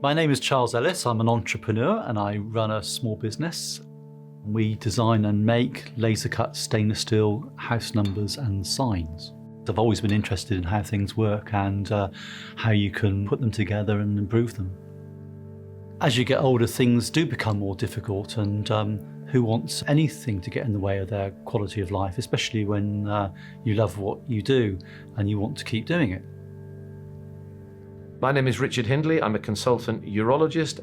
My name is Charles Ellis. I'm an entrepreneur and I run a small business. We design and make laser-cut stainless steel house numbers and signs. I've always been interested in how things work and how you can put them together and improve them. As you get older, things do become more difficult, and who wants anything to get in the way of their quality of life, especially when you love what you do and you want to keep doing it. My name is Richard Hindley. I'm a consultant urologist.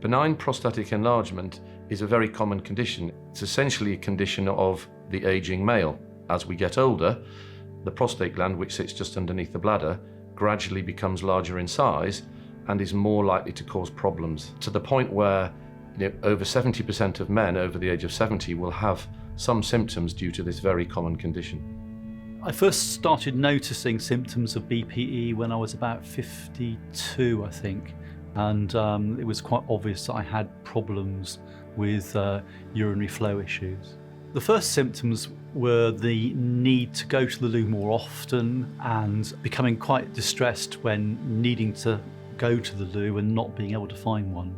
Benign prostatic enlargement is a very common condition. It's essentially a condition of the aging male. As we get older, the prostate gland, which sits just underneath the bladder, gradually becomes larger in size and is more likely to cause problems, to the point where over 70% of men over the age of 70 will have some symptoms due to this very common condition. I first started noticing symptoms of BPE when I was about 52, I think. And it was quite obvious that I had problems with urinary flow issues. The first symptoms were the need to go to the loo more often and becoming quite distressed when needing to go to the loo and not being able to find one.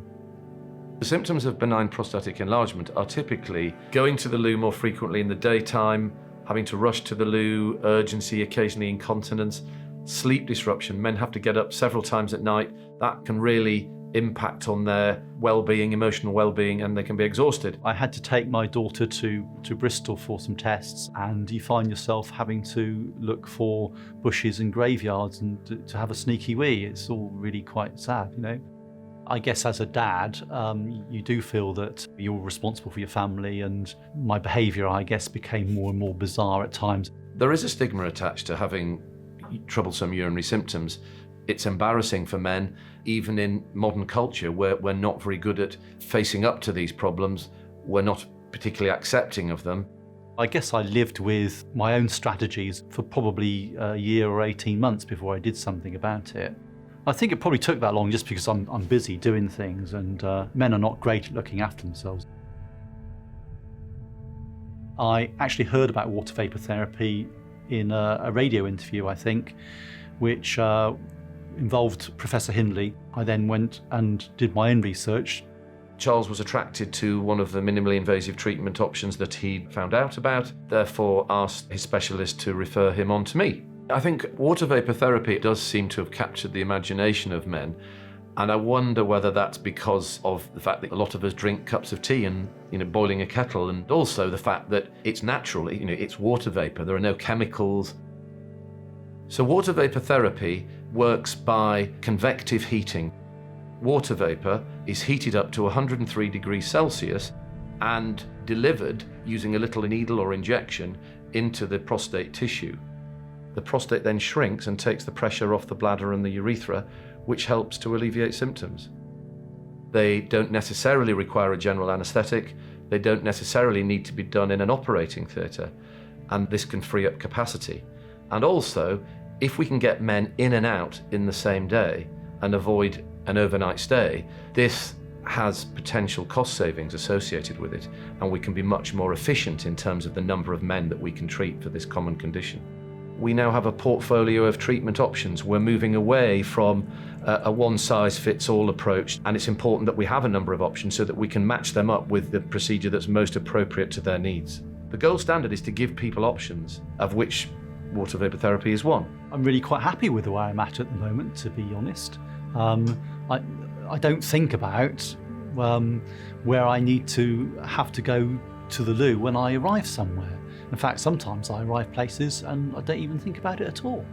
The symptoms of benign prostatic enlargement are typically going to the loo more frequently in the daytime, having to rush to the loo, urgency, occasionally incontinence, sleep disruption. Men have to get up several times at night. That can really impact on their well-being, emotional well-being, and they can be exhausted. I had to take my daughter to Bristol for some tests, and you find yourself having to look for bushes and graveyards and to have a sneaky wee. It's all really quite sad, you know. I guess as a dad, you do feel that you're responsible for your family, and my behaviour, I guess, became more and more bizarre at times. There is a stigma attached to having troublesome urinary symptoms. It's embarrassing for men, even in modern culture where we're not very good at facing up to these problems. We're not particularly accepting of them. I guess I lived with my own strategies for probably a year or 18 months before I did something about it. I think it probably took that long just because I'm busy doing things, and men are not great at looking after themselves. I actually heard about water vapour therapy in a radio interview, I think, which involved Professor Hindley. I then went and did my own research. Charles was attracted to one of the minimally invasive treatment options that he'd found out about, therefore asked his specialist to refer him on to me. I think water vapour therapy does seem to have captured the imagination of men, and I wonder whether that's because of the fact that a lot of us drink cups of tea and boiling a kettle, and also the fact that it's natural, it's water vapour, there are no chemicals. So water vapour therapy works by convective heating. Water vapour is heated up to 103 degrees Celsius and delivered using a little needle or injection into the prostate tissue. The prostate then shrinks and takes the pressure off the bladder and the urethra, which helps to alleviate symptoms. They don't necessarily require a general anaesthetic. They don't necessarily need to be done in an operating theatre, and this can free up capacity. And also, if we can get men in and out in the same day and avoid an overnight stay, this has potential cost savings associated with it, and we can be much more efficient in terms of the number of men that we can treat for this common condition. We now have a portfolio of treatment options. We're moving away from a one-size-fits-all approach, and it's important that we have a number of options so that we can match them up with the procedure that's most appropriate to their needs. The gold standard is to give people options, of which water vapour therapy is one. I'm really quite happy with where I'm at the moment, to be honest. I don't think about where I need to have to go to the loo when I arrive somewhere. In fact, sometimes I arrive places and I don't even think about it at all.